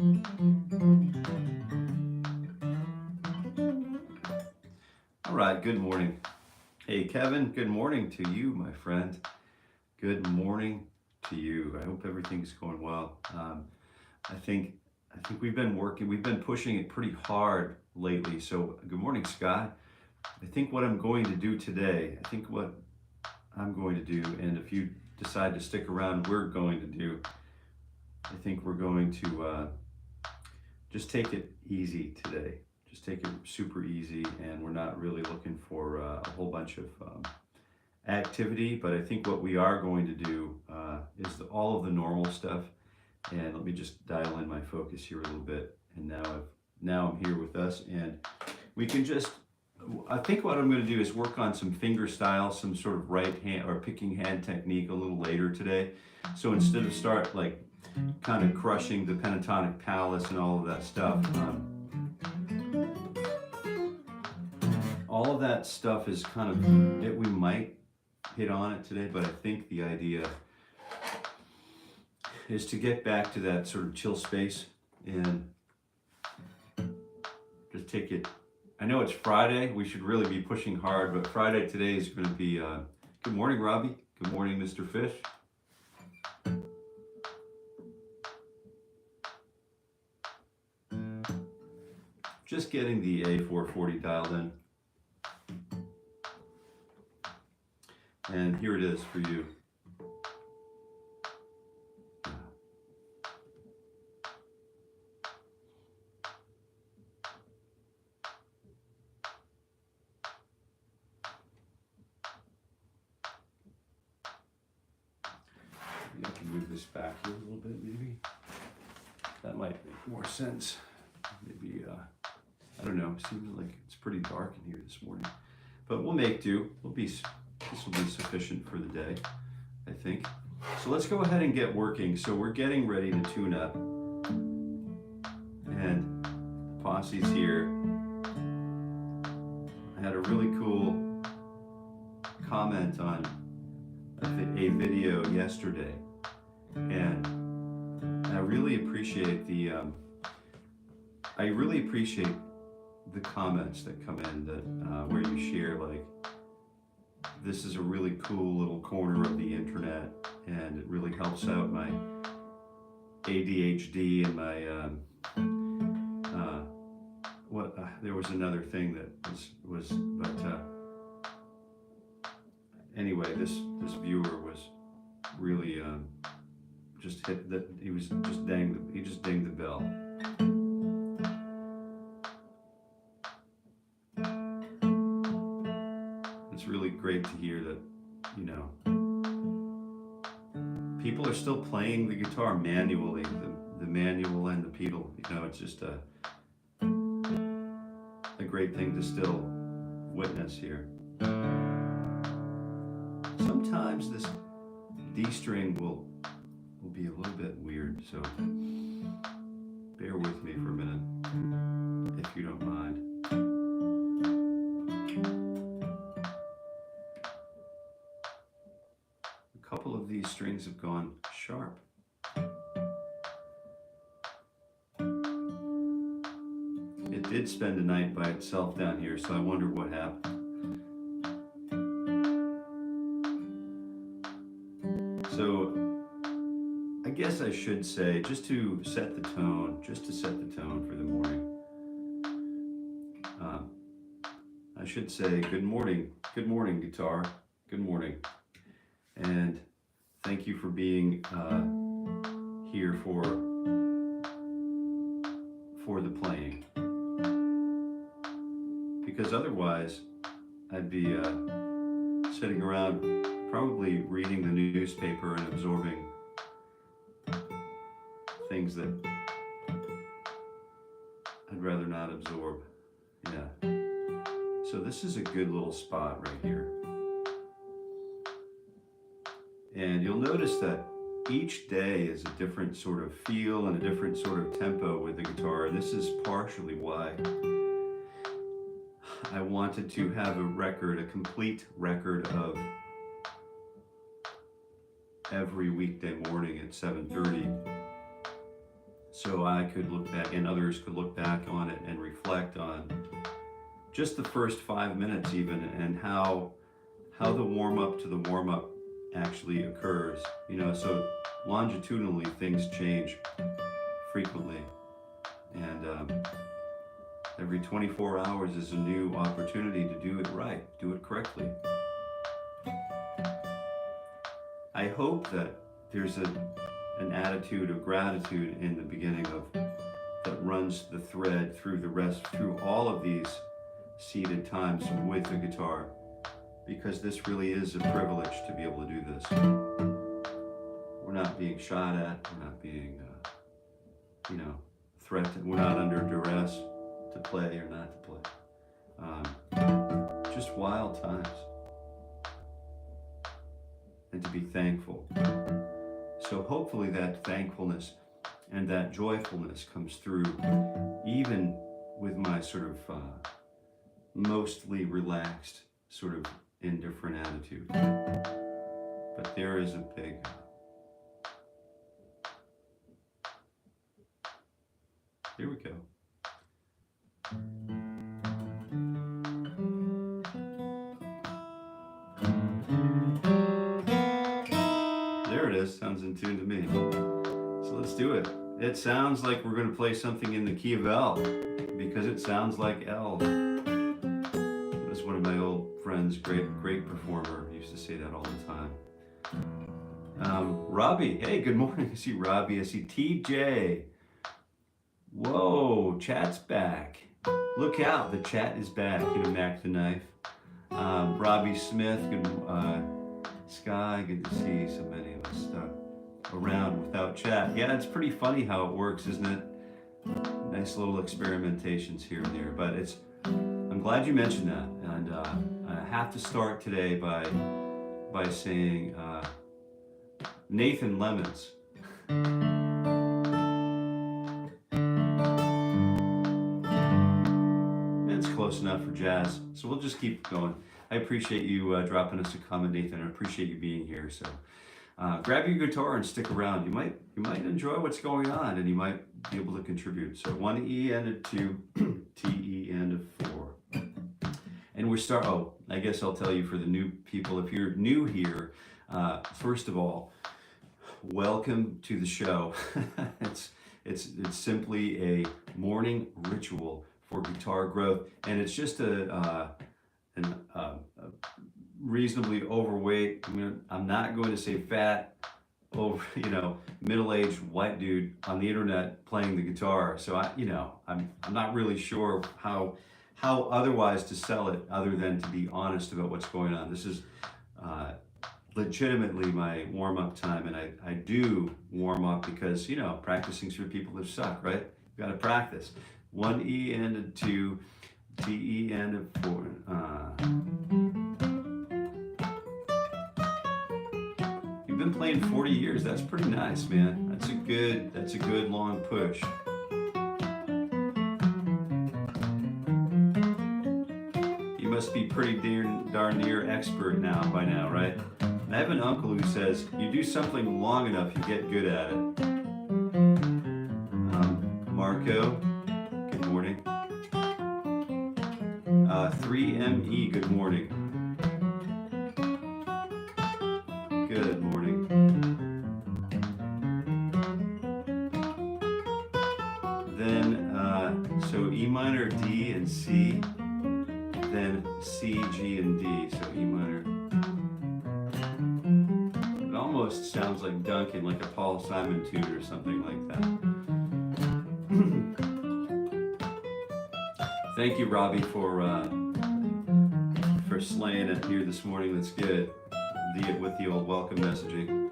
All right, good morning. Hey, Kevin, good morning to you, my friend. Good morning to you. I hope everything's going well. I think we've been pushing it pretty hard lately. So, good morning, Scott. I think what I'm going to do today, and if you decide to stick around, we're going to do. I think we're going to just take it easy today. Just take it super easy, and we're not really looking for a whole bunch of activity. But I think what we are going to do is all of the normal stuff. And let me just dial in my focus here a little bit. And now I'm here with us, and we can just. I think what I'm going to do is work on some fingerstyle, some sort of right hand or picking hand technique a little later today. So instead of start like kind of crushing the pentatonic palace and all of that stuff. All of that stuff is kind of it. We might hit on it today, but I think the idea is to get back to that sort of chill space and just take it. I know it's Friday. We should really be pushing hard, but Friday today is going to be. Good morning, Robbie. Good morning, Mr. Fish. Just getting the A440 dialed in. And here it is for you. Maybe I can move this back here a little bit, maybe. That might make more sense. Maybe, I don't know, it seems like it's pretty dark in here this morning. But we'll make do. This will be sufficient for the day, I think. So let's go ahead and get working. So we're getting ready to tune up. And Posse's here. I had a really cool comment on a video yesterday. And I really appreciate the comments that come in that where you share like, this is a really cool little corner of the internet, and it really helps out my ADHD and my there was another thing that was but anyway, this viewer was really just hit that he just dinged the bell. It's really great to hear that, you know, people are still playing the guitar manually, the manual and the pedal. You know, it's just a great thing to still witness here. Sometimes this D string will be a little bit weird, so bear with me for a minute, if you don't mind. A couple of these strings have gone sharp. It did spend a night by itself down here, so I wonder what happened. So I guess I should say, just to set the tone for the morning, I should say good morning guitar, good morning, and thank you for being here for the playing, because otherwise I'd be sitting around probably reading the newspaper and absorbing things that I'd rather not absorb. Yeah. So this is a good little spot right here. And you'll notice that each day is a different sort of feel and a different sort of tempo with the guitar. And this is partially why I wanted to have a complete record of every weekday morning at 7:30. so I could look back and others could look back on it and reflect on just the first 5 minutes even, and how the warm-up to the warm-up actually occurs. You know, so longitudinally things change frequently, and every 24 hours is a new opportunity to do it right, do it correctly. I hope that there's an attitude of gratitude in the beginning that runs the thread through all of these seated times with the guitar, because this really is a privilege to be able to do this. We're not being shot at, we're not being, threatened, we're not under duress to play or not to play. Just wild times. And to be thankful. So hopefully that thankfulness and that joyfulness comes through even with my sort of mostly relaxed, sort of indifferent attitude. But there is a big here we go. There it is, sounds in tune to me. So let's do it. It sounds like we're going to play something in the key of L, because it sounds like L. That's one of my old friends, great performer, used to say that all the time. Robbie, hey, good morning. I see Robbie, I see TJ. Whoa, chat's back. Look out, the chat is back. Mac the Knife. Robbie Smith, good Sky, good to see so many of us around without chat. Yeah, it's pretty funny how it works, isn't it? Nice little experimentations here and there, but I'm glad you mentioned that. And I have to start today by saying Nathan Lemons. It's close enough for jazz, so we'll just keep going. I appreciate you dropping us a comment, Nathan. I appreciate you being here. So grab your guitar and stick around. You might enjoy what's going on, and you might be able to contribute. So 1 E and a 2, T E and a 4. And I guess I'll tell you for the new people, if you're new here, first of all, welcome to the show. It's simply a morning ritual for guitar growth, and it's just a reasonably overweight, I'm not going to say fat, middle-aged white dude on the internet playing the guitar. So I'm not really sure how otherwise to sell it other than to be honest about what's going on. This is legitimately my warm-up time, and I do warm up because practicing's for people who suck, right? You got to practice. 1 E and a 2, T E and a 4. You've been playing 40 years. That's pretty nice, man. That's a good long push. You must be pretty darn near expert by now, right? I have an uncle who says, you do something long enough, you get good at it. Marco, good morning. 3ME, good morning. Good morning. Then, so E minor, D, and C. Then C, G, and D. So E minor. It almost sounds like Duncan, like a Paul Simon tune or something like that. Thank you, Robbie, for slaying it here this morning. That's good. With the old welcome messaging.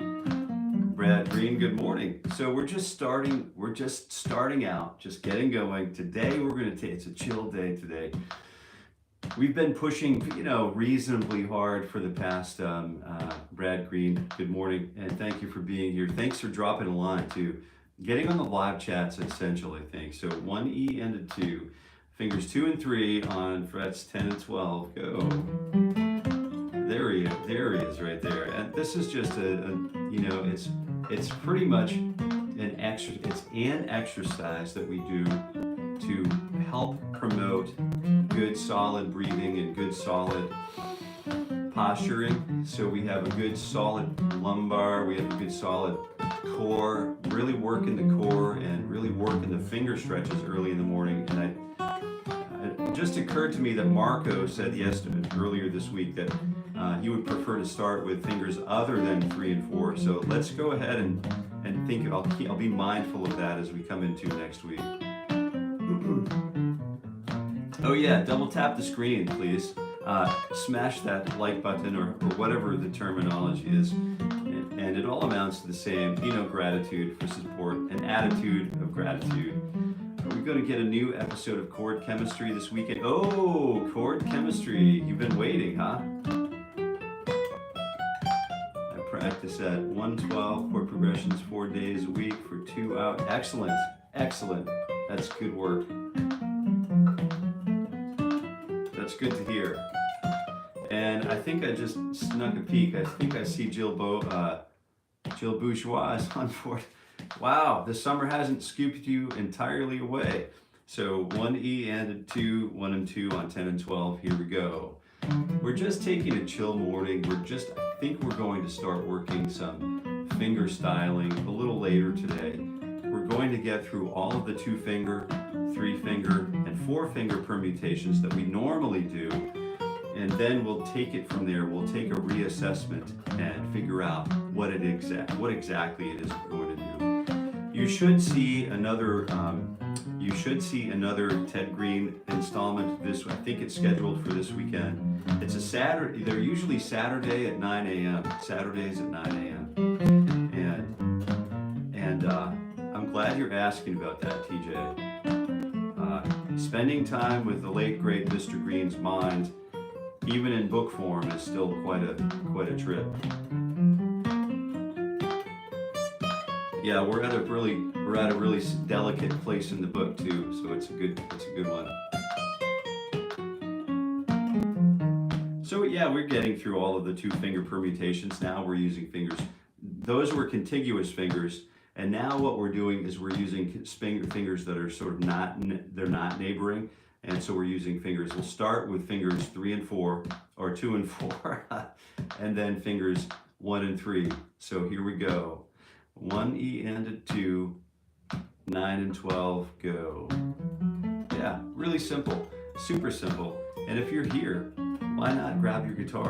Brad Green, good morning. So we're just starting out, just getting going. Today it's a chill day today. We've been pushing, reasonably hard for the past, Brad Green, good morning, and thank you for being here. Thanks for dropping a line too. Getting on the live chat's essential, I think. So 1 E and a 2. Fingers 2 and 3 on frets 10 and 12. Go. There he is right there. And this is just it's pretty much it's an exercise that we do to help promote good solid breathing and good solid posturing. So we have a good solid lumbar, we have a good solid core, really working the core and really working the finger stretches early in the morning. And it just occurred to me that Marco said earlier this week that he would prefer to start with fingers other than 3 and 4. So let's go ahead and think, I'll be mindful of that as we come into next week. Oh yeah, double tap the screen, please. Smash that like button or whatever the terminology is. And it all amounts to the same, gratitude for support, an attitude of gratitude. We're going to get a new episode of Chord Chemistry this weekend. Oh, Chord Chemistry. You've been waiting, huh? I practice at 112 chord progressions 4 days a week for 2 hours. Excellent, excellent. That's good work. That's good to hear. And I think I just snuck a peek. I think I see Jill Bourgeois is on board. Wow, the summer hasn't scooped you entirely away. So 1E and a 2, 1 and 2 on 10 and 12. Here we go. We're just taking a chill morning. I think we're going to start working some finger styling a little later today. We're going to get through all of the 2-finger, 3-finger, and 4-finger permutations that we normally do. And then we'll take it from there. We'll take a reassessment and figure out what exactly it is we're going to do. You should see another Ted Green installment. I think it's scheduled for this weekend. It's a Saturday. They're usually Saturday at 9 a.m. Saturdays at 9 a.m. And I'm glad you're asking about that, TJ. Spending time with the late great Mr. Green's mind, even in book form, is still quite a trip. Yeah, we're at a really delicate place in the book too, so it's a good one. So yeah, we're getting through all of the 2-finger permutations. Now we're using fingers. Those were contiguous fingers, and now what we're doing is we're using fingers that are sort of not neighboring. And so we're using fingers. We'll start with fingers 3 and 4, or 2 and 4, and then fingers 1 and 3. So here we go. 1E and a 2, 9 and 12, go. Yeah, really simple, super simple. And if you're here, why not grab your guitar?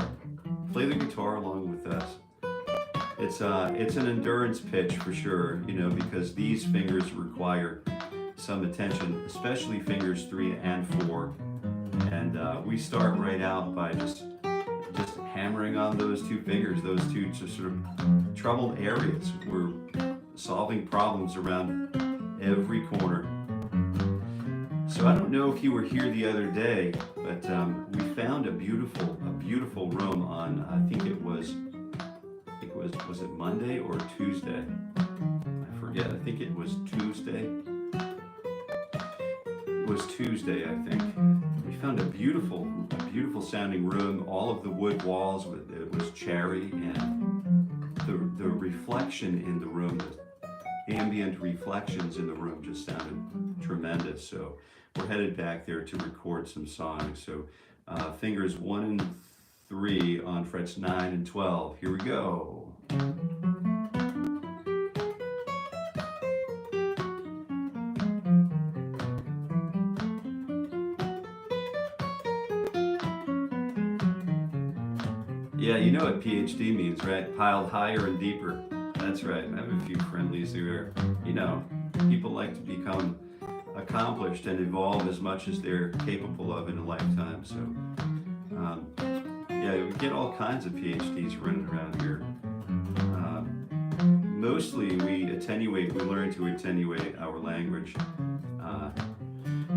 Play the guitar along with us. It's an endurance pitch for sure, because these fingers require some attention, especially fingers 3 and 4. And we start right out by just hammering on those 2 fingers, those 2 just sort of troubled areas. We're solving problems around every corner. So I don't know if you were here the other day, but we found a beautiful room on, I think it was it Monday or Tuesday? I forget. I think it was Tuesday. It was Tuesday, I think. We found a beautiful sounding room. All of the wood walls, it was cherry, and the reflection in the room, the ambient reflections in the room just sounded tremendous. So we're headed back there to record some songs. So fingers 1 and 3 on frets 9 and 12. Here we go. Yeah, you know what PhD means, right? Piled higher and deeper. That's right. I have a few friendlies who are, people like to become accomplished and evolve as much as they're capable of in a lifetime. So, yeah, we get all kinds of PhDs running around here. Mostly we learn to attenuate our language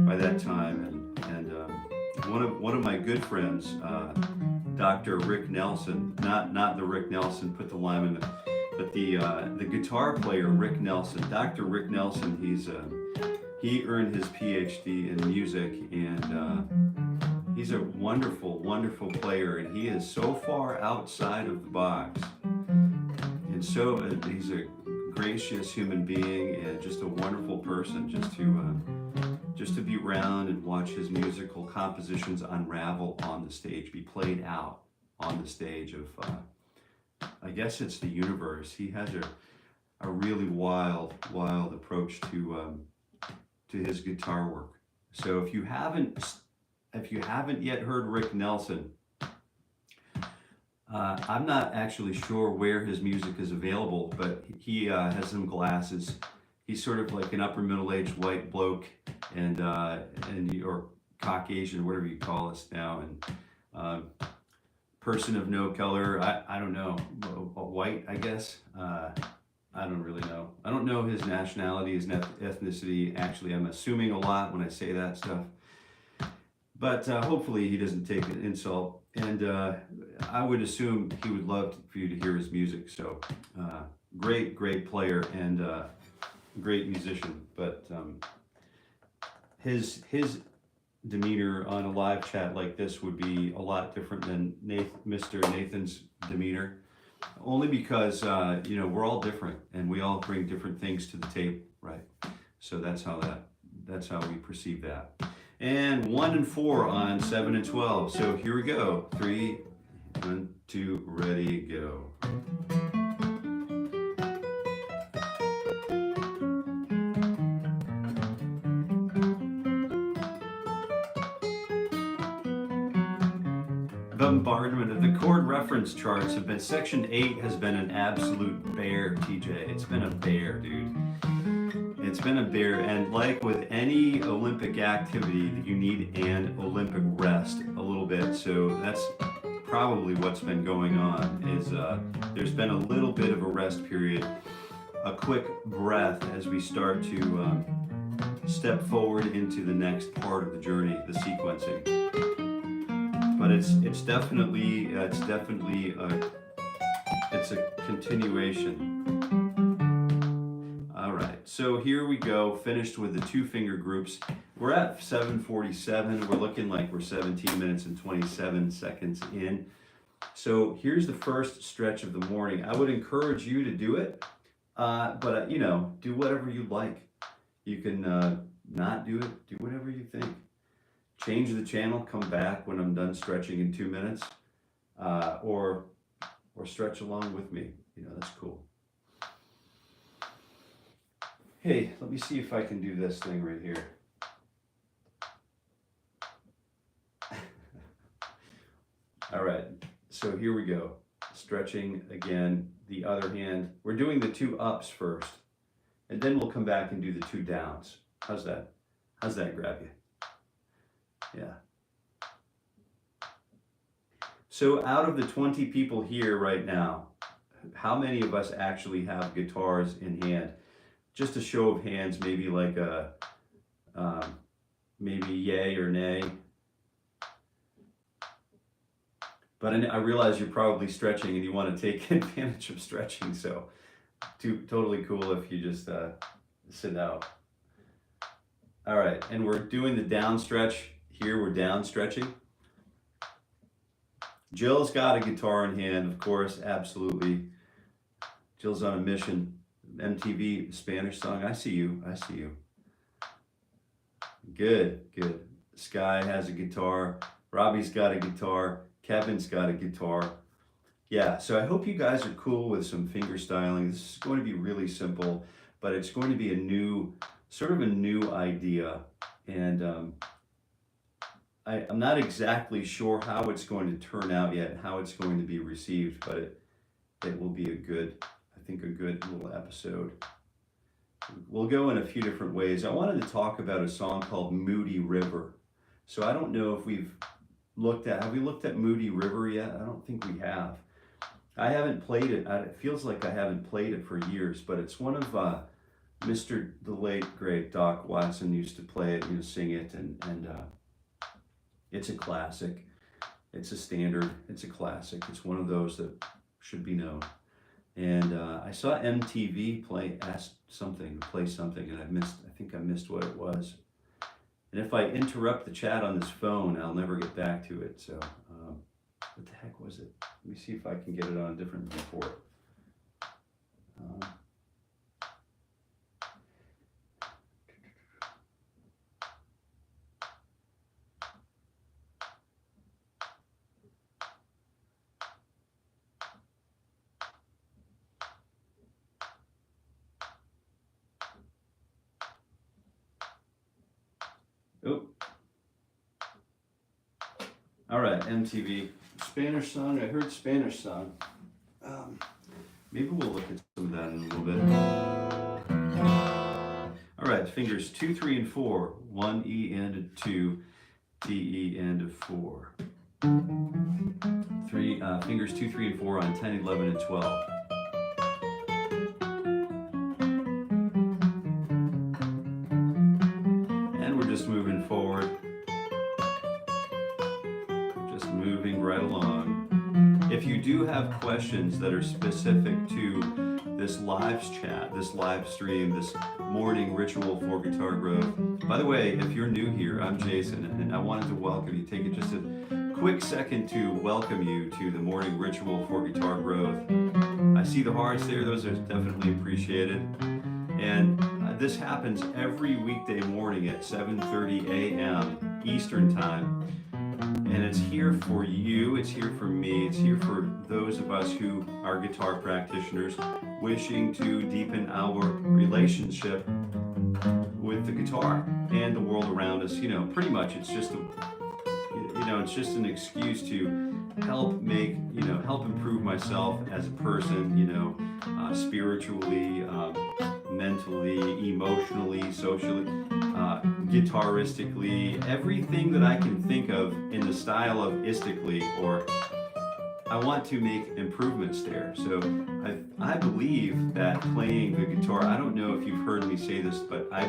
by that time. And one of my good friends, Dr. Rick Nelson, not the Rick Nelson, put the lime in it, but the guitar player Rick Nelson. Dr. Rick Nelson, he earned his PhD in music, and he's a wonderful player, and he is so far outside of the box, and so he's a gracious human being and just a wonderful person. Just to be around and watch his musical compositions unravel on the stage, be played out on the stage of, I guess it's the universe. He has a really wild approach to his guitar work. So if you haven't yet heard Rick Nelson, I'm not actually sure where his music is available, but he has some glasses. He's sort of like an upper middle-aged white bloke, and or Caucasian, whatever you call us now, and person of no color. I don't know, white, I guess. I don't really know. I don't know his nationality, his ethnicity. Actually, I'm assuming a lot when I say that stuff. But hopefully he doesn't take an insult. And I would assume he would love for you to hear his music. So great player and great musician. But his demeanor on a live chat like this would be a lot different than Mr. Nathan's demeanor. Only because, we're all different and we all bring different things to the table, right? So that's how we perceive that. And 1 and 4 on 7 and 12. So here we go. 3, 1, 2, ready, go. Bombardment of the chord reference charts have been, section 8 has been an absolute bear, TJ. It's been a bear, dude. It's been a bear, and like with any Olympic activity, you need an Olympic rest a little bit. So that's probably what's been going on, is there's been a little bit of a rest period, a quick breath as we start to step forward into the next part of the journey, the sequencing. But it's definitely it's a continuation. All right, so here we go. Finished with the 2 finger groups. We're at 7:47. We're looking like we're 17 minutes and 27 seconds in. So here's the first stretch of the morning. I would encourage you to do it, but do whatever you like. You can not do it. Do whatever you think. Change the channel, come back when I'm done stretching in 2 minutes, or stretch along with me. That's cool. Hey, let me see if I can do this thing right here. All right, so here we go. Stretching again, the other hand. We're doing the 2 ups first, and then we'll come back and do the 2 downs. How's that? How's that grab you? Yeah. So out of the 20 people here right now, how many of us actually have guitars in hand? Just a show of hands, maybe like a, maybe yay or nay. But I realize you're probably stretching and you want to take advantage of stretching, so totally cool if you just sit out. All right, and we're doing the down stretch. Here we're down stretching. Jill's got a guitar in hand, of course, absolutely. Jill's on a mission. MTV Spanish song. I see you. Good. Sky has a guitar. Robbie's got a guitar. Kevin's got a guitar. Yeah, so I hope you guys are cool with some fingerstyling. This is going to be really simple, but it's going to be sort of a new idea. And I'm not exactly sure how it's going to turn out yet, how it's going to be received, but it will be a good little episode. We'll go in a few different ways. I wanted to talk about a song called Moody River. So I don't know if have we looked at Moody River yet? I don't think we have. I haven't played it. It feels like I haven't played it for years, but it's one of the late great Doc Watson used to play it, sing it, and it's a classic. It's a standard. It's a classic. It's one of those that should be known. And I saw MTV play something, and I think I missed what it was. And if I interrupt the chat on this phone, I'll never get back to it. So, what the heck was it? Let me see if I can get it on a different report. All right, MTV. Spanish song. I heard Spanish song. Maybe we'll look at some of that in a little bit. All right, fingers 2, 3, and 4. 1 E and a 2, D E and a 4. Fingers 2, 3, and 4 on 10, 11, and 12. And we're just moving forward. Just moving right along. If you do have questions that are specific to this live chat, this live stream, this morning ritual for guitar growth. By the way, if you're new here, I'm Jason, and I wanted to welcome you. Take it just a quick second to welcome you to the morning ritual for guitar growth. I see the hearts there, those are definitely appreciated. And this happens every weekday morning at 7:30 a.m. Eastern Time. And it's here for you, it's here for me, it's here for those of us who are guitar practitioners wishing to deepen our relationship with the guitar and the world around us. You know, pretty much it's just it's just an excuse to help improve myself as a person, spiritually, mentally, emotionally, socially, guitaristically, everything that I can think of in the style of istically, or I want to make improvements there. So I believe that playing the guitar, I don't know if you've heard me say this, but I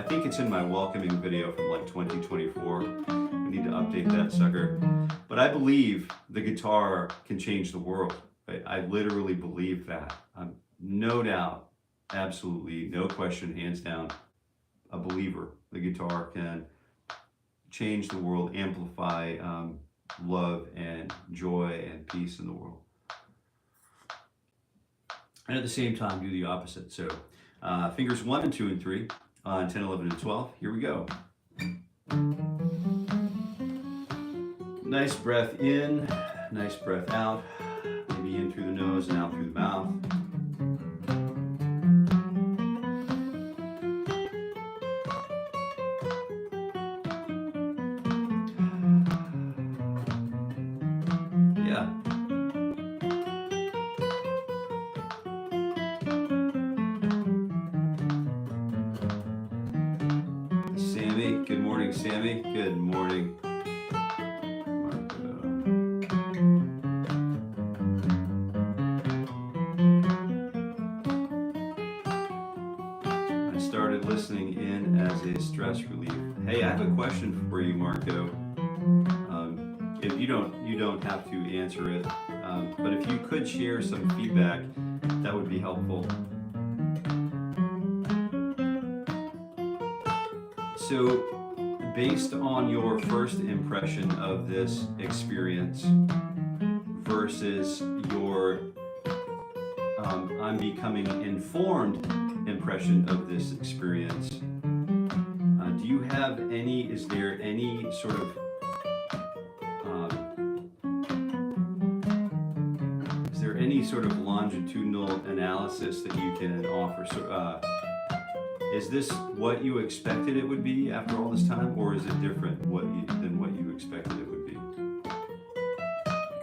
think it's in my welcoming video from like 2024. I need to update that sucker. But I believe the guitar can change the world. Right? I literally believe that. No doubt, absolutely, no question, hands down, a believer. The guitar can change the world, amplify love and joy and peace in the world. And at the same time, do the opposite. So fingers 1 and 2 and 3 on 10, 11, and 12. Here we go. Nice breath in, nice breath out. Maybe in through the nose and out through the mouth. Good morning, Sammy. Good morning, Marco. I started listening in as a stress relief. Hey, I have a question for you, Marco. If you don't have to answer it, but if you could share some feedback, that would be helpful. So, based on your first impression of this experience versus your I'm becoming informed impression of this experience, do you have any, is there any sort of, longitudinal analysis that you can offer? So, is this what you expected it would be after all this time, or is it different than what you expected it would be?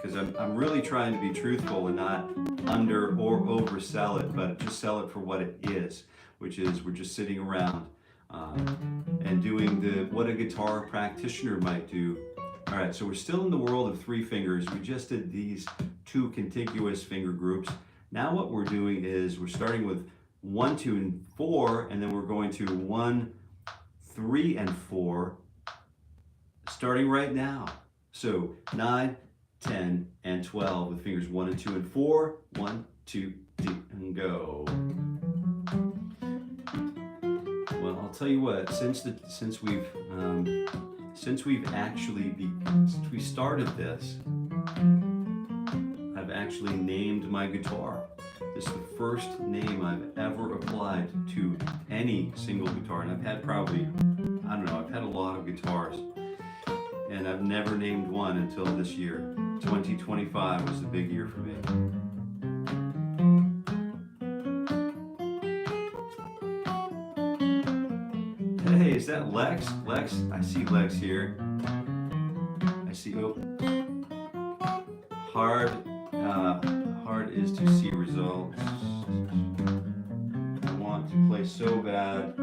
Because I'm really trying to be truthful and not under or oversell it, but just sell it for what it is, which is we're just sitting around and doing what a guitar practitioner might do. All right, so we're still in the world of 3 fingers. We just did these 2 contiguous finger groups. Now what we're doing is we're starting with 1, 2, and 4, and then we're going to 1, 3, and 4, starting right now. So 9, 10, and 12 with fingers 1 and 2 and 4. 1, 2, 3, and go. Well, I'll tell you what. Since we started this, I've actually named my guitar. This is the first name I've ever applied to any single guitar, and I've had I've had a lot of guitars, and I've never named one until this year. 2025 was the big year for me. Hey, is that Lex? Lex, I see Lex here. I see. Oh, hard. Hard is to see results. I want to play so bad.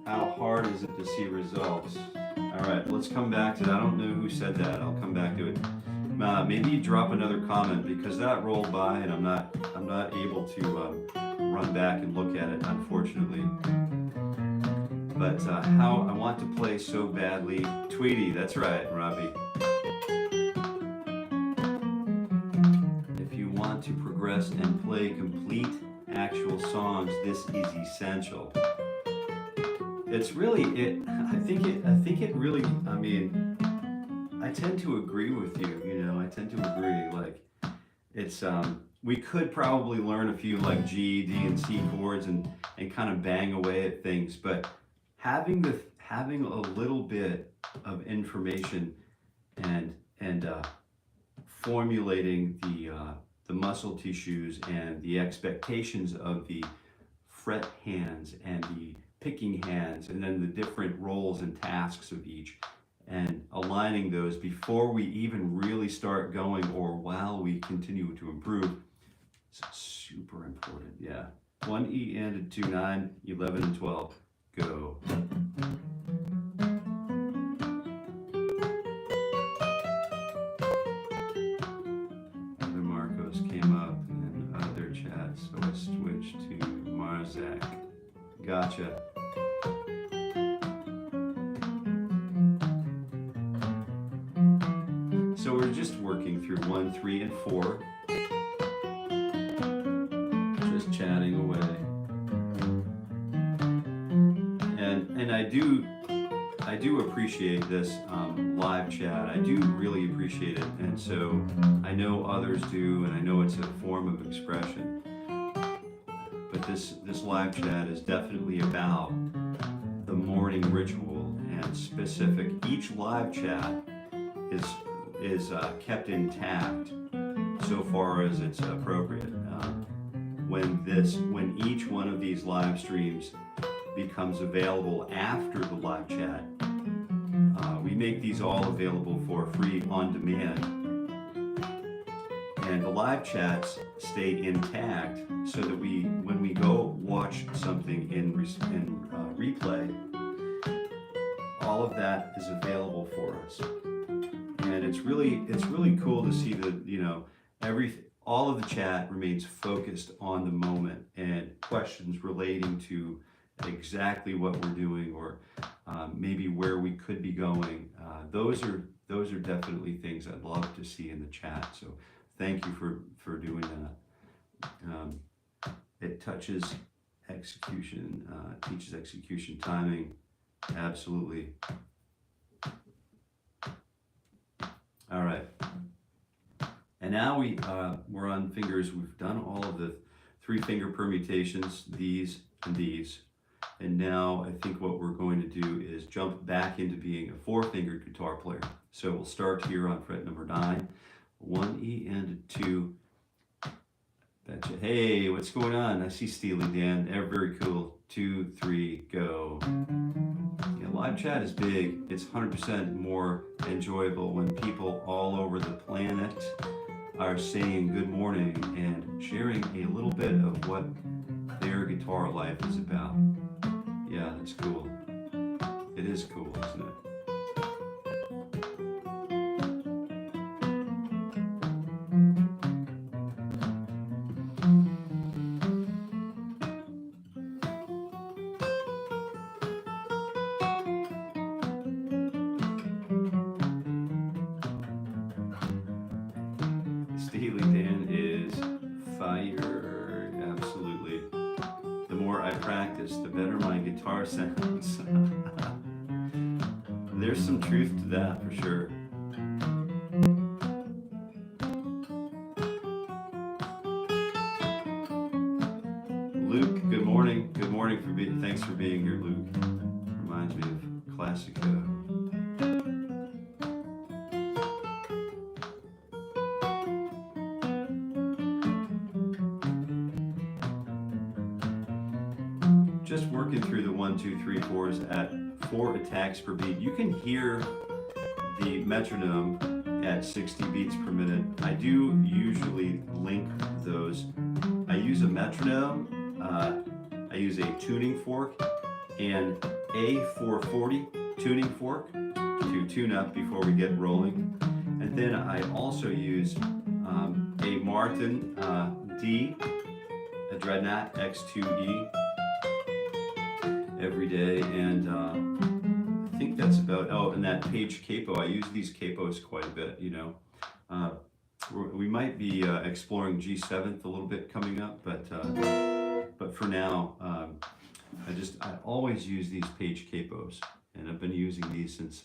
How hard is it to see results? All right, let's come back to that. I don't know who said that. I'll come back to it. Maybe drop another comment because that rolled by and I'm not able to run back and look at it, unfortunately. But how I want to play so badly. Tweety, that's right, Robbie. If you want to progress and play complete actual songs, this is essential. It's really it. I think it really. I mean, I tend to agree with you. You know, I tend to agree. Like, it's we could probably learn a few like G, D, and C chords and kind of bang away at things, but having a little bit of information and formulating the muscle tissues and the expectations of the fret hands and the picking hands and then the different roles and tasks of each and aligning those before we even really start going or while we continue to improve is super important. Yeah. 1 E and 2, 9, 11, and 12. Go. Other Marcos came up in other chats, so I switched to Marzak. Gotcha. So we're just working through 1, 3, and 4. Just chatting away. And I do appreciate this live chat. I do really appreciate it, and so I know others do, and I know it's a form of expression. But this live chat is definitely about the morning ritual and specific. Each live chat is kept intact so far as it's appropriate. When each one of these live streams becomes available after the live chat, we make these all available for free on demand, and the live chats stay intact so that when we go watch something in replay, all of that is available for us. And it's really cool to see that, you know, all of the chat remains focused on the moment and questions relating to exactly what we're doing or maybe where we could be going. Those are definitely things I'd love to see in the chat. So thank you for doing that. It touches execution, teaches execution, timing. Absolutely. All right. And now we're on fingers. We've done all of the 3-finger permutations, these and these. And now I think what we're going to do is jump back into being a 4-fingered guitar player. So we'll start here on fret number 9, 1 E and 2. Betcha. Hey, what's going on? I see Steely Dan. They're very cool. 2, 3, go. Yeah, live chat is big. It's 100% more enjoyable when people all over the planet are saying good morning and sharing a little bit of what their guitar life is about. Yeah, that's cool. It is cool, isn't it? Steely Dan is fire, absolutely. The more I practice, the better my guitar sounds. There's some truth to that for sure. Luke, good morning. Good morning thanks for being here, Luke. Reminds me of Classico. Just working through the 1, 2, 3, 4s at 4 attacks per beat. You can hear the metronome at 60 beats per minute. I do usually link those. I use a metronome, I use a tuning fork, and a 440 tuning fork to tune up before we get rolling. And then I also use a Martin D, a Dreadnought X2E every day, and I think that's about, oh, and that Page capo. I use these capos quite a bit, you know. We might be exploring G7th a little bit coming up, but for now, I always use these Page capos, and I've been using these since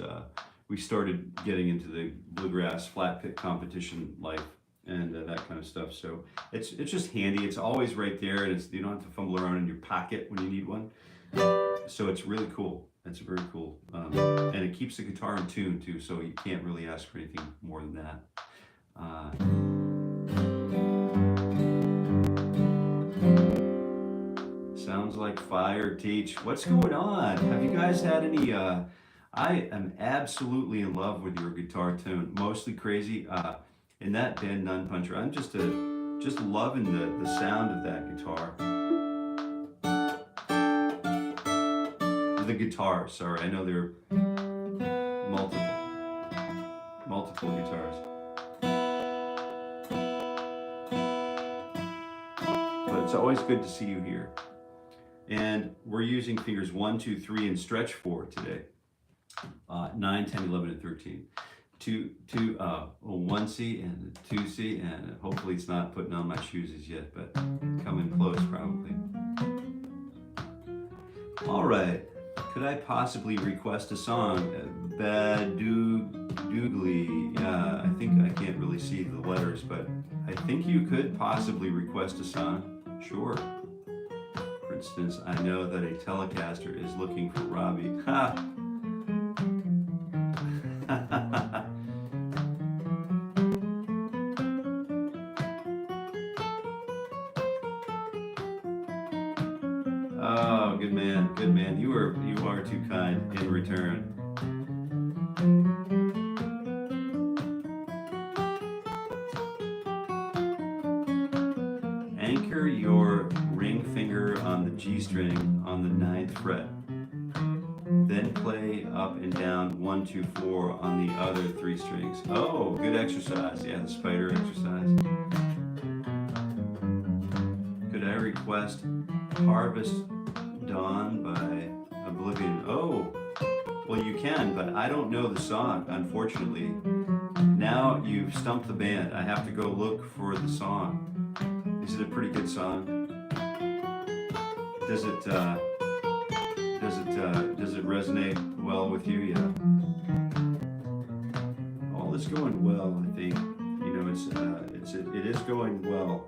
we started getting into the bluegrass flat pick competition life and that kind of stuff. So it's just handy. It's always right there, and you don't have to fumble around in your pocket when you need one. So it's really cool. It's very cool, and it keeps the guitar in tune too. So you can't really ask for anything more than that. Sounds like fire, Teach. What's going on? Have you guys had any? I am absolutely in love with your guitar tone. Mostly Crazy. In that band Nun Puncher, I'm just loving the sound of that guitar. The guitar, sorry, I know there are multiple guitars. But it's always good to see you here. And we're using fingers 1, 2, 3 and stretch 4 today. 9, 10, 11, and 13. 1C and 2C, and hopefully it's not putting on my shoes as yet, but coming close probably. All right. Could I possibly request a song? Badoogly. Yeah, I think I can't really see the letters, but I think you could possibly request a song. Sure. For instance, I know that a Telecaster is looking for Robbie. Ha! Oh, good man, good man. You are too kind in return. Anchor your ring finger on the G string on the 9th fret. Then play up and down 1, 2, 4 on the other 3 strings. Oh, good exercise. Yeah, the spider exercise. Could I request Harvest Dawn by Oblivion? Oh, well you can, but I don't know the song, unfortunately. Now you've stumped the band. I have to go look for the song. Is it a pretty good song? Does it resonate well with you? Yeah. All is going well, I think. You know, it is going well.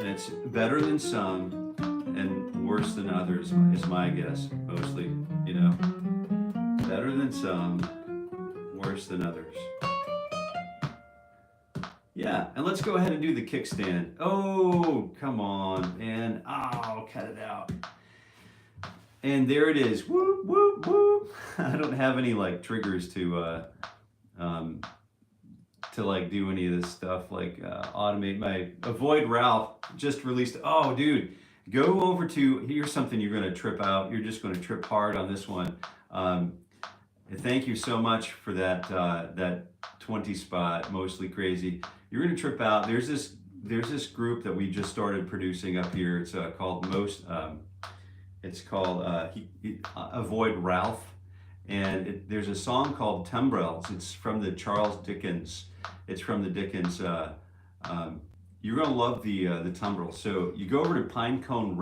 And it's better than some and worse than others, is my guess, mostly, you know. Better than some, worse than others. Yeah, and let's go ahead and do the kickstand. Oh, come on, man. Oh, cut it out. And there it is. Whoop, whoop, whoop. I don't have any like triggers to like do any of this stuff, like automate my Avoid Ralph just released. Oh, dude, go over to, here's something you're gonna trip out. You're just gonna trip hard on this one. Thank you so much for that that 20 spot, Mostly Crazy. You're gonna trip out. There's this group that we just started producing up here. It's called Avoid Ralph, and there's a song called Tumbrels. It's from the Charles Dickens. It's from the Dickens. You're gonna love the Tumbrels. So you go over to Pinecone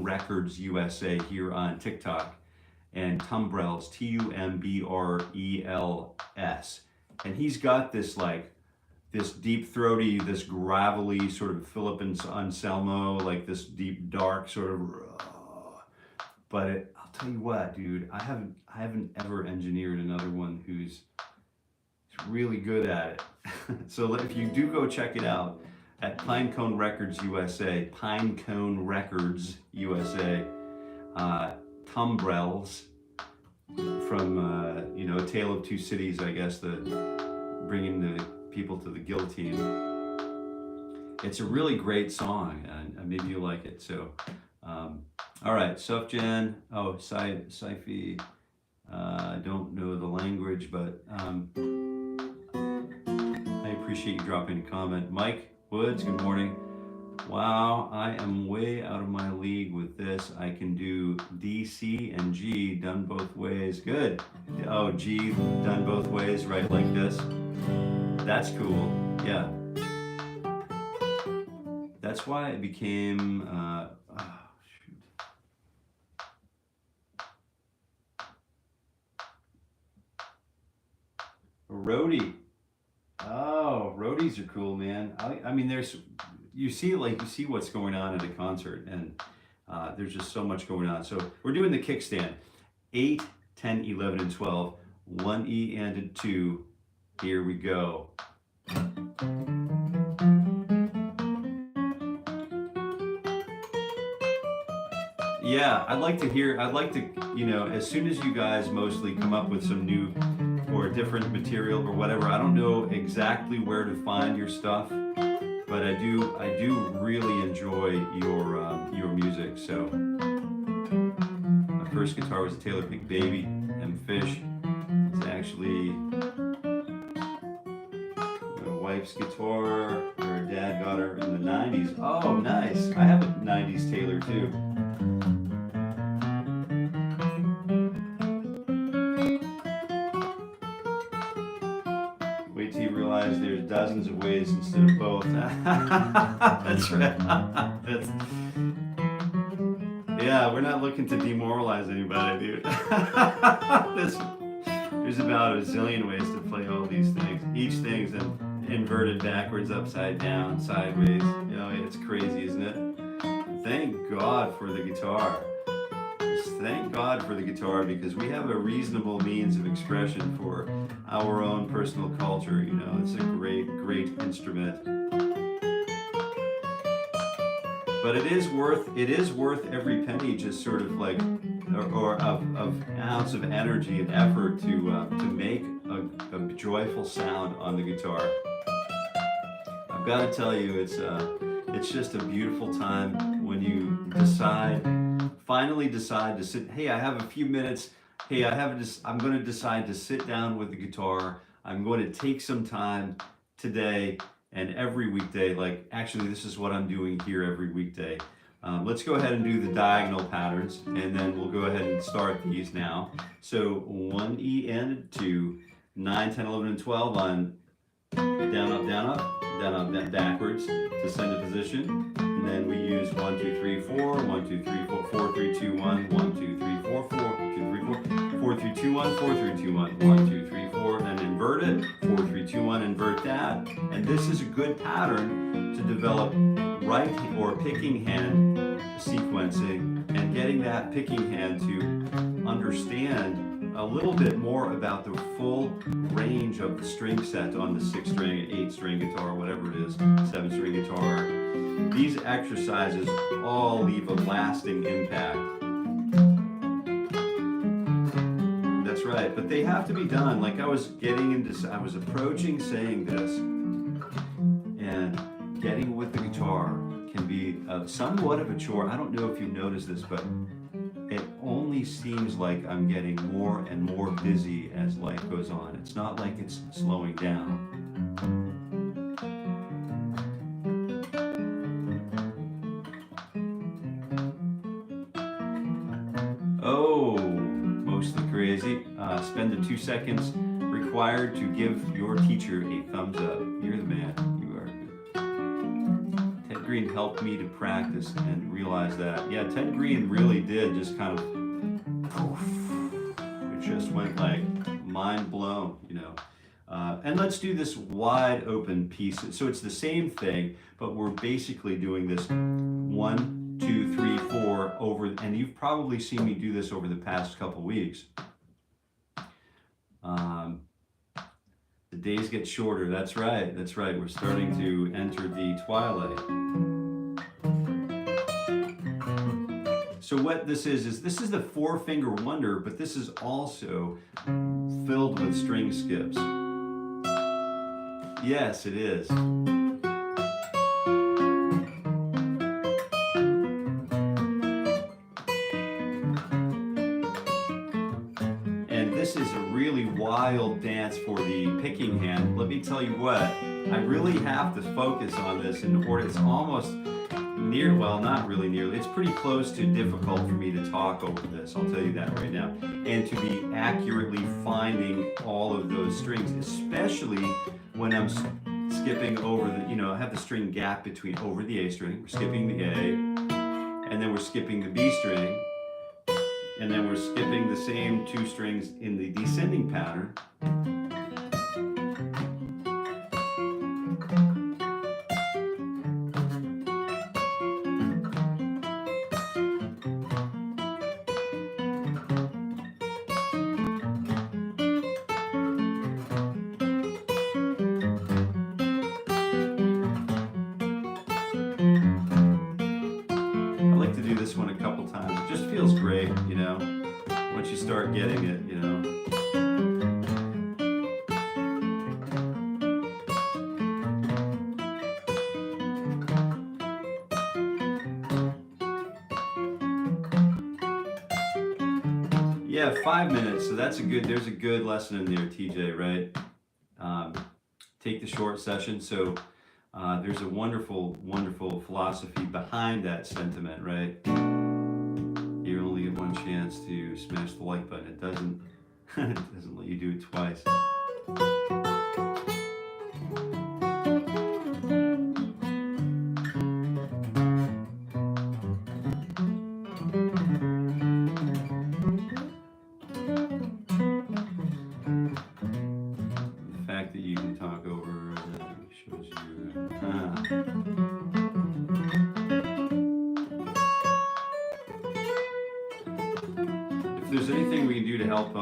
Records USA here on TikTok, and Tumbrels, Tumbrels, and he's got this like this deep throaty, this gravelly sort of Philip Anselmo, like this deep dark sort of. But I'll tell you what, dude, I haven't ever engineered another one who's really good at it. So if you do go check it out at Pinecone Records USA, Tumbrels, you know, A Tale of Two Cities, I guess, bringing the people to the guillotine. It's a really great song, and maybe you like it. So, all right, Sufjan. Oh, Saifi. I don't know the language, but I appreciate you dropping a comment. Mike Woods, good morning. Wow, I am way out of my league with this. I can do D, C, and G done both ways. Good. Oh, G done both ways, right, like this. That's cool. Yeah. That's why it became, shoot. A roadie. Oh, roadies are cool, man. I mean, you see what's going on at a concert, and there's just so much going on. So we're doing the kickstand. 8, 10, 11, and 12. 1 E and a 2. Here we go. Yeah, I'd like to, you know, as soon as you guys mostly come up with some new or different material or whatever, I don't know exactly where to find your stuff, but I do really enjoy your music. So my first guitar was a Taylor Pick Baby, and Fish is actually my wife's guitar. Her dad got her in the 90s. Oh, nice. I have a 90s Taylor too. Wait till you realize there's dozens of ways instead of both. That's right. Yeah, we're not looking to demoralize anybody, dude. There's about a zillion ways to play all these things. Each thing's inverted backwards, upside down, sideways. You know, it's crazy, isn't it? Thank God for the guitar. Thank God for the guitar, because we have a reasonable means of expression for our own personal culture. You know, it's a great, great instrument. But it is worth every penny, just sort of like, or of ounce of energy and effort to make a joyful sound on the guitar. I've got to tell you, it's just a beautiful time when you finally decide to sit. Hey, I have a few minutes. Hey, I'm going to decide to sit down with the guitar. I'm going to take some time today and every weekday. Like, actually, this is what I'm doing here every weekday. Let's go ahead and do the diagonal patterns, and then we'll go ahead and start these now. So 1 E and a 2, 9, 10, 11, and 12 on down, up, down, up, down, up, down, backwards to send a position. And then we use 1, 2, 3, 4, 1, 2, 3, 4, 4, 3, 2, 1, 1, 2, 3, 4, 4, 2, 3, 4, 4, 3, 2, 1, 4, 3, 2, 1, 1, 2, 3, 4, and invert it, 4, 3, 2, 1, invert that. And this is a good pattern to develop right or picking hand sequencing, and getting that picking hand to understand a little bit more about the full range of the string set on the 6-string, 8-string guitar, whatever it is, 7-string guitar. These exercises all leave a lasting impact. That's right, but they have to be done. Like I was approaching saying this, and getting with the guitar can be somewhat of a chore. I don't know if you've noticed this, but it only seems like I'm getting more and more busy as life goes on. It's not like it's slowing down. Oh, mostly crazy. Spend the 2 seconds required to give your teacher a thumbs up. You're the man. You are good. Ted Green helped me to practice and realize that. Yeah, Ted Green really did just kind of, poof, it just went like mind blown, you know. And let's do this wide open piece. So it's the same thing, but we're basically doing this 1, 2, 3, 4 over, and you've probably seen me do this over the past couple weeks. The days get shorter. That's right. That's right. We're starting to enter the twilight. So what this is this is the 4-finger wonder, but this is also filled with string skips. Yes, it is. And this is a really wild dance for the picking hand. Let me tell you what, I really have to focus on this in order. It's almost near, well, not really nearly, it's pretty close to difficult for me to talk over this, I'll tell you that right now, and to be accurately finding all of those strings, especially when I'm skipping over the, you know, I have the string gap between, over the A string, we're skipping the A, and then we're skipping the B string, and then we're skipping the same 2 strings in the descending pattern. This one a couple times. It just feels great, you know, once you start getting it, you know. Yeah, 5 minutes, so that's a good, there's a good lesson in there, TJ, right? Take the short session. So there's a wonderful, wonderful philosophy behind that sentiment, right? You only get one chance to smash the like button. It doesn't, it doesn't let you do it twice. The fact that you can talk over shows you. If there's anything we can do to help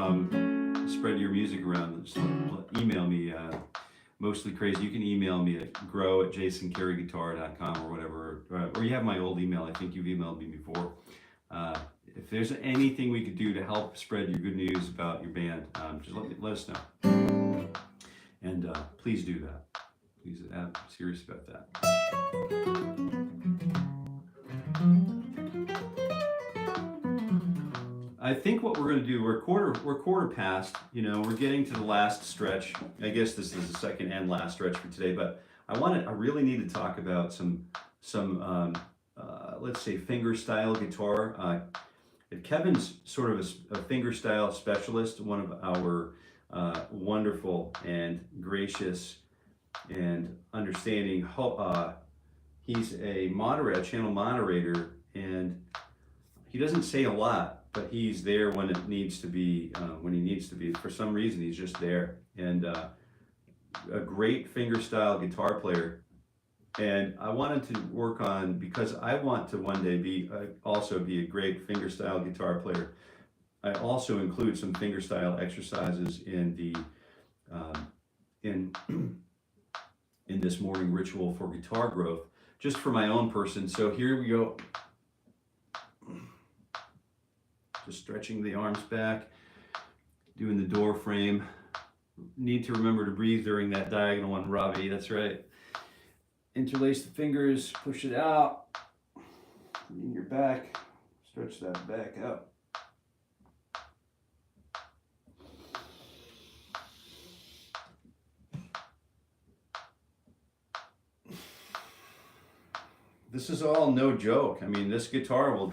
spread your music around, just email me. Mostly Crazy. You can email me at grow@jasoncareyguitar.com or whatever. Or you have my old email. I think you've emailed me before. If there's anything we could do to help spread your good news about your band, just let us know. And please do that. Please, I'm serious about that. I think what we're going to do, we're quarter past, you know, we're getting to the last stretch. I guess this is the second and last stretch for today, but I really need to talk about some let's say fingerstyle guitar. Kevin's sort of a fingerstyle specialist, one of our wonderful and gracious and understanding. He's a channel moderator, and he doesn't say a lot, but he's there when it needs to be, when he needs to be. For some reason, he's just there, and a great fingerstyle guitar player. And I wanted to work on, because I want to one day also be a great fingerstyle guitar player. I also include some fingerstyle exercises in the in this morning ritual for guitar growth, just for my own person. So here we go. Just stretching the arms back, doing the door frame. Need to remember to breathe during that diagonal one, Robbie. That's right. Interlace the fingers, push it out. Lean your back, stretch that back up. This is all no joke. I mean, this guitar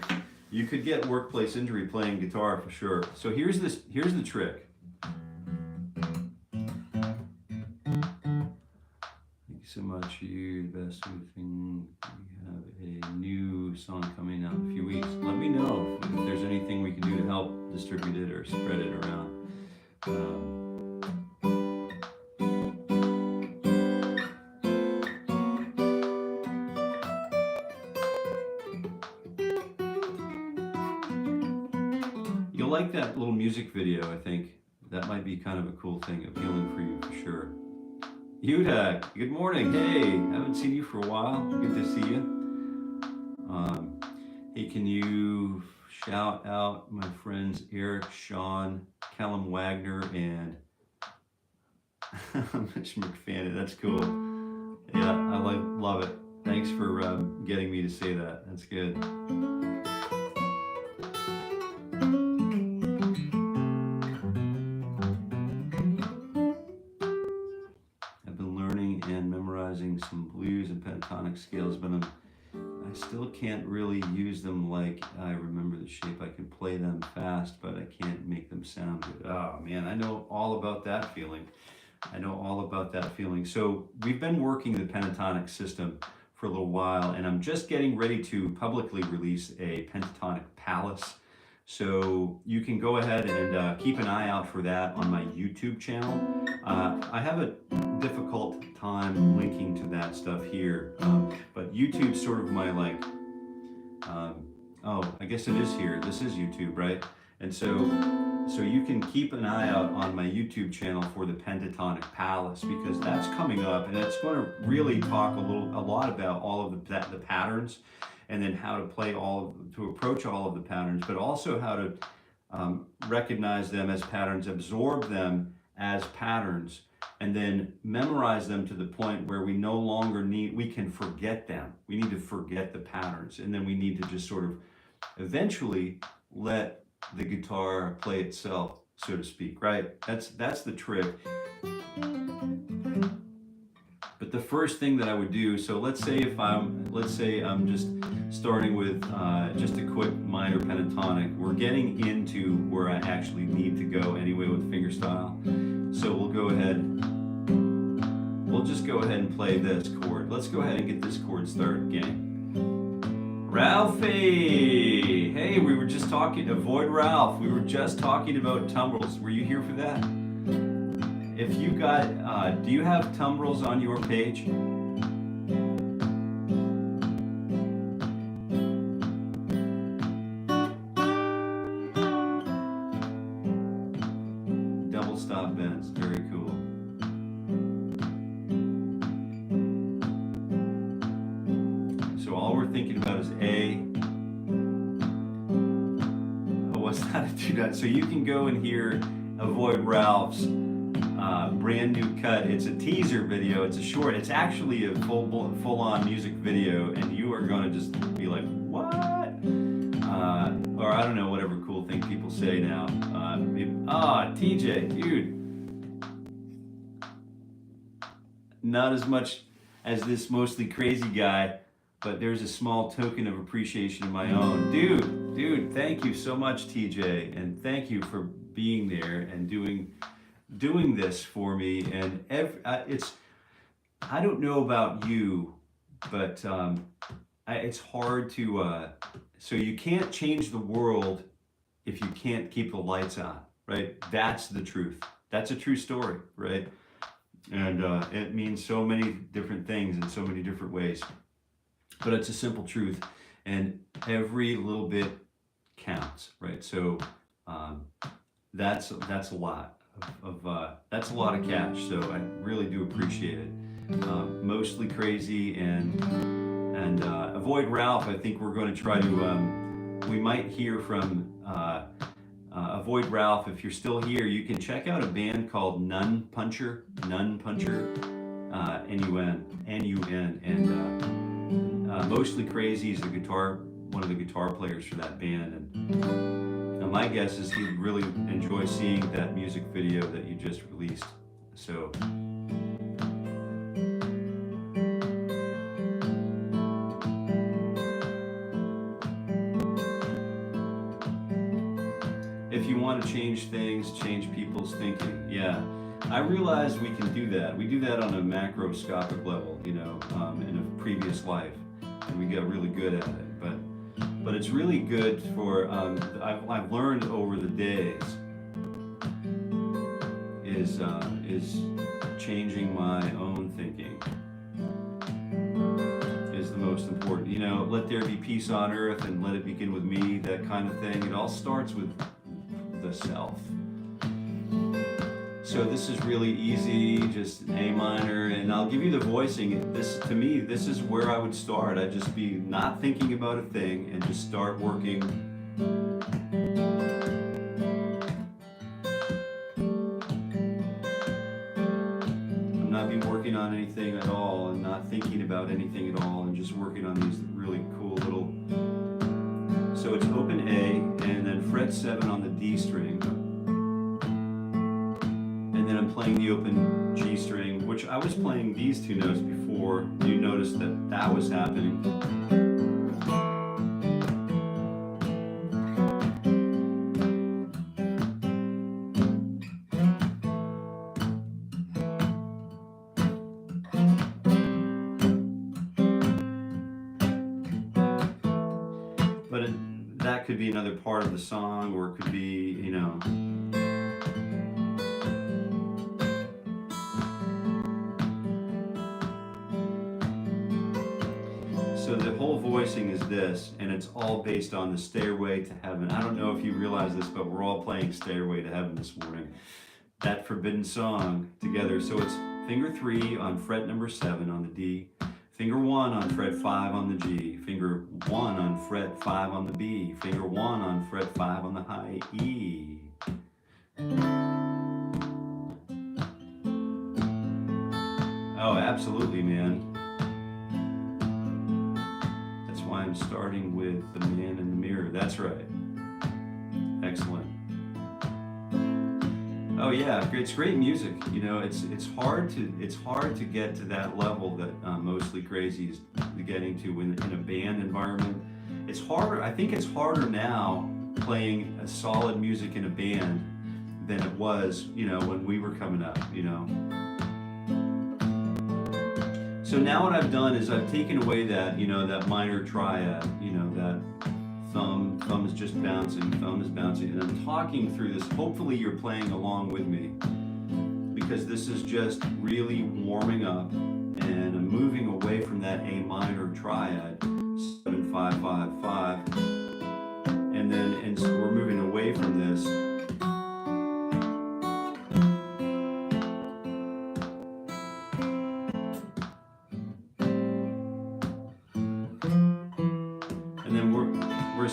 you could get workplace injury playing guitar for sure. So here's the trick. Thank you so much. You're the best thing. We have a new song coming out in a few weeks. Let me know if there's anything we can do to help distribute it or spread it around. You'll like that little music video, I think. That might be kind of a cool thing, appealing for you for sure. Yuda, good morning. Hey, haven't seen you for a while. Good to see you. Hey, can you shout out my friends Eric, Sean, Callum Wagner, and Mitch McFadden. That's cool. Yeah, I love it. Thanks for getting me to say that. That's good. I've been learning and memorizing some blues and pentatonic scales, but I still can't really use them like I remember the shape. I can play them fast, but I can't make them sound good. Oh man, I know all about that feeling. I know all about that feeling. So we've been working the pentatonic system for a little while, and I'm just getting ready to publicly release a pentatonic palace. So you can go ahead and keep an eye out for that on my YouTube channel. I have a difficult time linking to that stuff here, but YouTube's sort of my like, oh, I guess it is here. This is YouTube, right? And so you can keep an eye out on my YouTube channel for the pentatonic palace, because that's coming up, and it's going to really talk a lot about all of the patterns, and then how to play to approach all of the patterns, but also how to recognize them as patterns, absorb them as patterns, and then memorize them to the point where we no longer we can forget them. We need to forget the patterns, and then we need to just sort of eventually let the guitar play itself, so to speak, right? That's the trick. But the first thing that I would do, so let's say I'm just starting with just a quick minor pentatonic. We're getting into where I actually need to go anyway with fingerstyle. So we'll just go ahead and play this chord. Let's go ahead and get this chord started, gang. Ralphie! Hey, we were just talking, avoid Ralph. We were just talking about tumbrils. Were you here for that? If you got, do you have tumbrils on your page? Double stop bends, very cool. So all we're thinking about is A. Oh, what's that to do that? So you can go and hear Avoid Ralph's brand new cut. It's a teaser video. It's a short. It's actually a full-on music video, and you are going to just be like, what? Or I don't know, whatever cool thing people say now. TJ, dude. Not as much as this mostly crazy guy, but there's a small token of appreciation of my own. Dude, thank you so much, TJ, and thank you for being there and doing this for me. And I don't know about you, but it's hard to, so you can't change the world if you can't keep the lights on, right? That's the truth. That's a true story, right? And it means so many different things in so many different ways. But it's a simple truth, and every little bit counts, right? So that's a lot that's a lot of cash. So I really do appreciate it. Mostly crazy and Avoid Ralph. I think we're going to try to. We might hear from Avoid Ralph. If you're still here, you can check out a band called Nun Puncher, N-U-N, and Mostly Crazy is one of the guitar players for that band, and my guess is he'd really enjoy seeing that music video that you just released. So if you want to change things, change people's thinking, yeah, I realize we can do that. We do that on a macroscopic level, in a previous life, and we get really good at it. But it's really good for, I've learned over the days, is changing my own thinking is the most important. Let there be peace on earth and let it begin with me, that kind of thing. It all starts with the self. So this is really easy, just A minor, and I'll give you the voicing. To me, this is where I would start. I'd just be not thinking about a thing and just start working I'm not been working on anything at all and not thinking about anything at all and just working on these really cool little. So it's open A and then fret 7 on the D string. And then I'm playing the open G string, which I was playing these two notes before. You noticed that that was happening. But that could be another part of the song, or it could be, you know. So the whole voicing is this, and it's all based on the Stairway to Heaven. I don't know if you realize this, but we're all playing Stairway to Heaven this morning. That forbidden song together. So it's finger 3 on fret number 7 on the D, finger 1 on fret 5 on the G, finger 1 on fret 5 on the B, finger 1 on fret 5 on the high E. Oh, absolutely, man. That's why I'm starting with The Man in the Mirror. That's right. Excellent. Oh yeah, it's great music. You know, it's hard to get to that level that Mostly Crazy is getting to in a band environment. It's harder. I think it's harder now playing a solid music in a band than it was, you know, when we were coming up. You know. So now what I've done is I've taken away that, you know, that minor triad. You know, that thumb is just bouncing, thumb is bouncing, and I'm talking through this. Hopefully you're playing along with me, because this is just really warming up, and I'm moving away from that A minor triad, 7 5 5 5, and so we're moving away from this.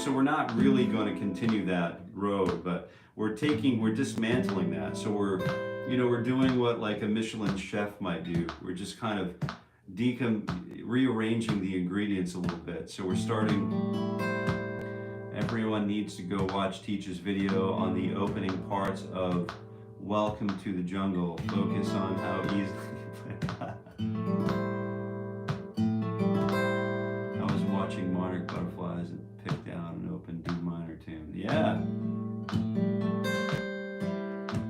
So we're not really going to continue that road, but we're dismantling that. So we're doing what like a Michelin chef might do. We're just kind of rearranging the ingredients a little bit. So we're starting. Everyone needs to go watch Teach's video on the opening parts of Welcome to the Jungle. Focus on how easy. I was watching Monarch Butterflies and picked down an open D minor tune. Yeah,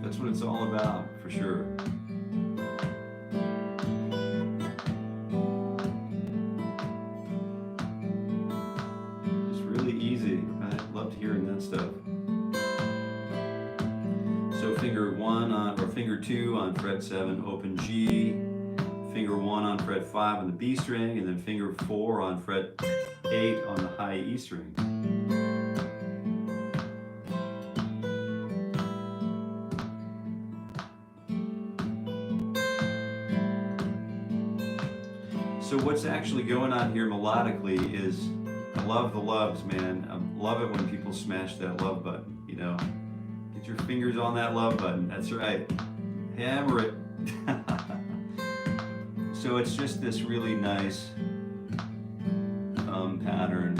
that's what it's all about, for sure. It's really easy. I loved hearing that stuff. So finger 1 on, or finger 2 on fret 7, open G, finger 1 on fret 5 on the B string, and then finger 4 on fret 8 on the high E string. So what's actually going on here melodically is, I love the loves, man. I love it when people smash that love button, you know. Get your fingers on that love button, that's right. Hammer it. So it's just this really nice pattern,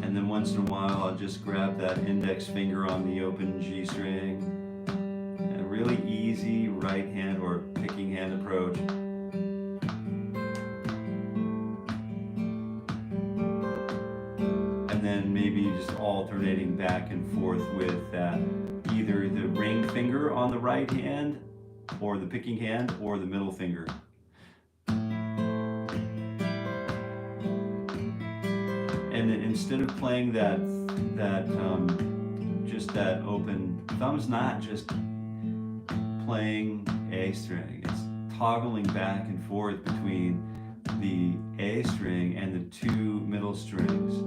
and then once in a while I'll just grab that index finger on the open G string, and a really easy right hand or picking hand approach. And then maybe just alternating back and forth with that, either the ring finger on the right hand or the picking hand or the middle finger. And instead of playing just that open, thumb's not just playing A string, it's toggling back and forth between the A string and the 2 middle strings.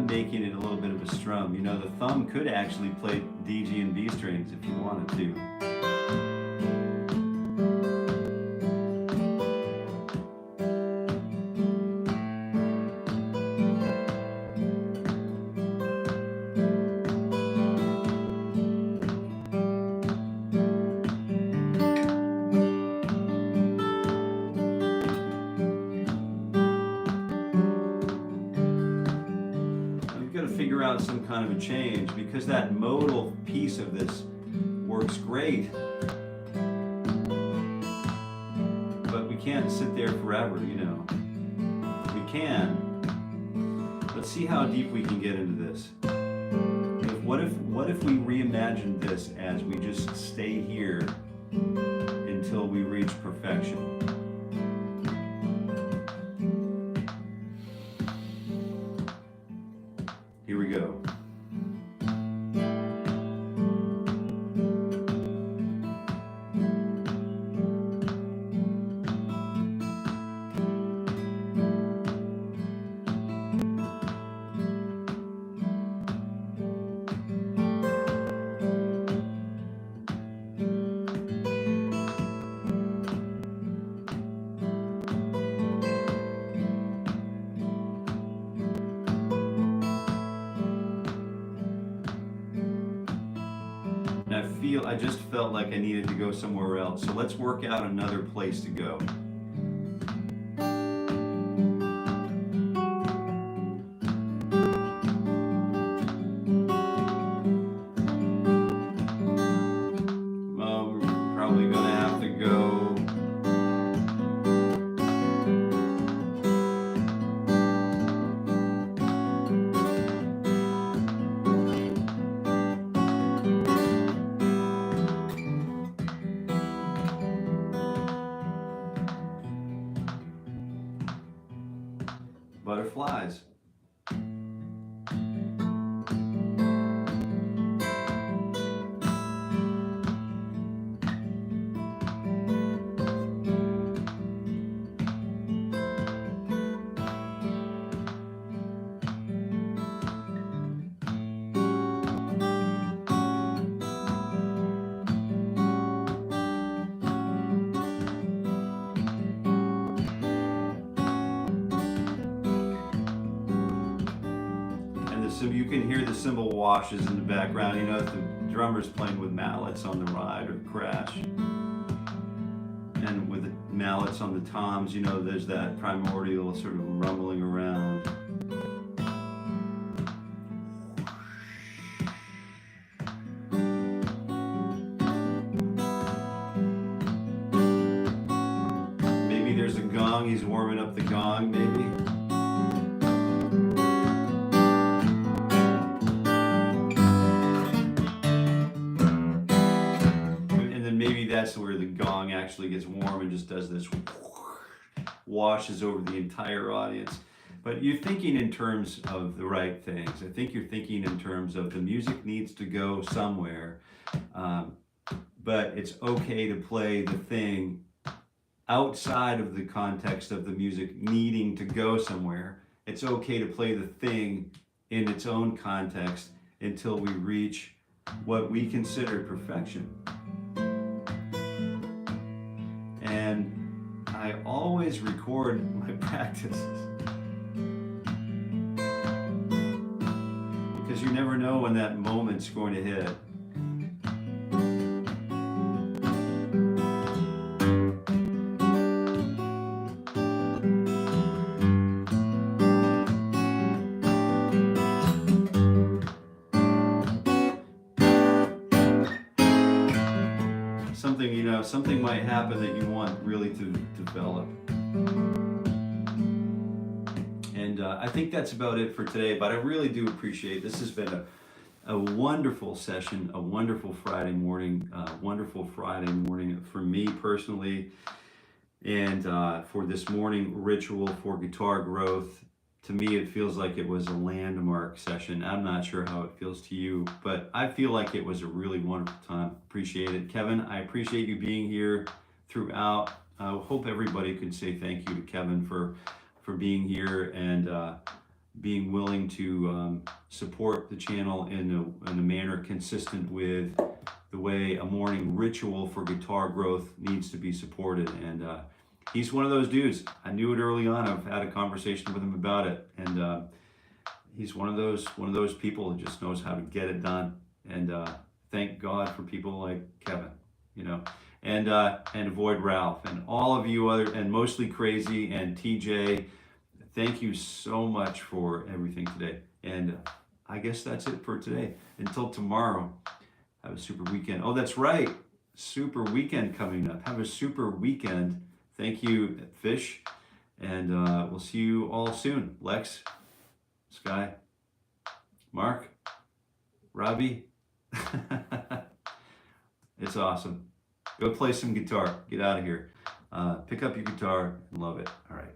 making it a little bit of a strum. You know, the thumb could actually play D, G, and B strings if you wanted to. Figure out some kind of a change, because that modal piece of this works great, but we can't sit there forever, you know. We can. Let's see how deep we can get into this. What if we reimagine this as we just stay here until we reach perfection? Here we go. I just felt like I needed to go somewhere else. So let's work out another place to go. We're probably gonna have to go butterflies. So you can hear the cymbal washes in the background. You know, the drummer's playing with mallets on the ride or the crash. And with the mallets on the toms, you know, there's that primordial sort of rumbling around. Maybe there's a gong, he's warming up the gong, maybe. That's where the gong actually gets warm and just does this, washes over the entire audience. But you're thinking in terms of the right things. I think you're thinking in terms of the music needs to go somewhere, but it's okay to play the thing outside of the context of the music needing to go somewhere. It's okay to play the thing in its own context until we reach what we consider perfection. And I always record my practices because you never know when that moment's going to hit. Something might happen that you want really to develop. And I think that's about it for today, but I really do appreciate this. Has been a wonderful session, a wonderful Friday morning for me personally, and for this morning ritual for guitar growth. To me, it feels like it was a landmark session. I'm not sure how it feels to you, but I feel like it was a really wonderful time. Appreciate it. Kevin, I appreciate you being here throughout. I hope everybody could say thank you to Kevin for being here and being willing to support the channel in a manner consistent with the way a morning ritual for guitar growth needs to be supported. And he's one of those dudes. I knew it early on. I've had a conversation with him about it, and he's one of those people who just knows how to get it done. And thank God for people like Kevin, you know, and avoid Ralph and all of you other, and mostly Crazy and TJ. Thank you so much for everything today. And I guess that's it for today. Until tomorrow, have a super weekend. Oh, that's right. Super weekend coming up. Have a super weekend. Thank you, Fish. And we'll see you all soon. Lex, Sky, Mark, Robbie. It's awesome. Go play some guitar. Get out of here. Pick up your guitar and love it. All right.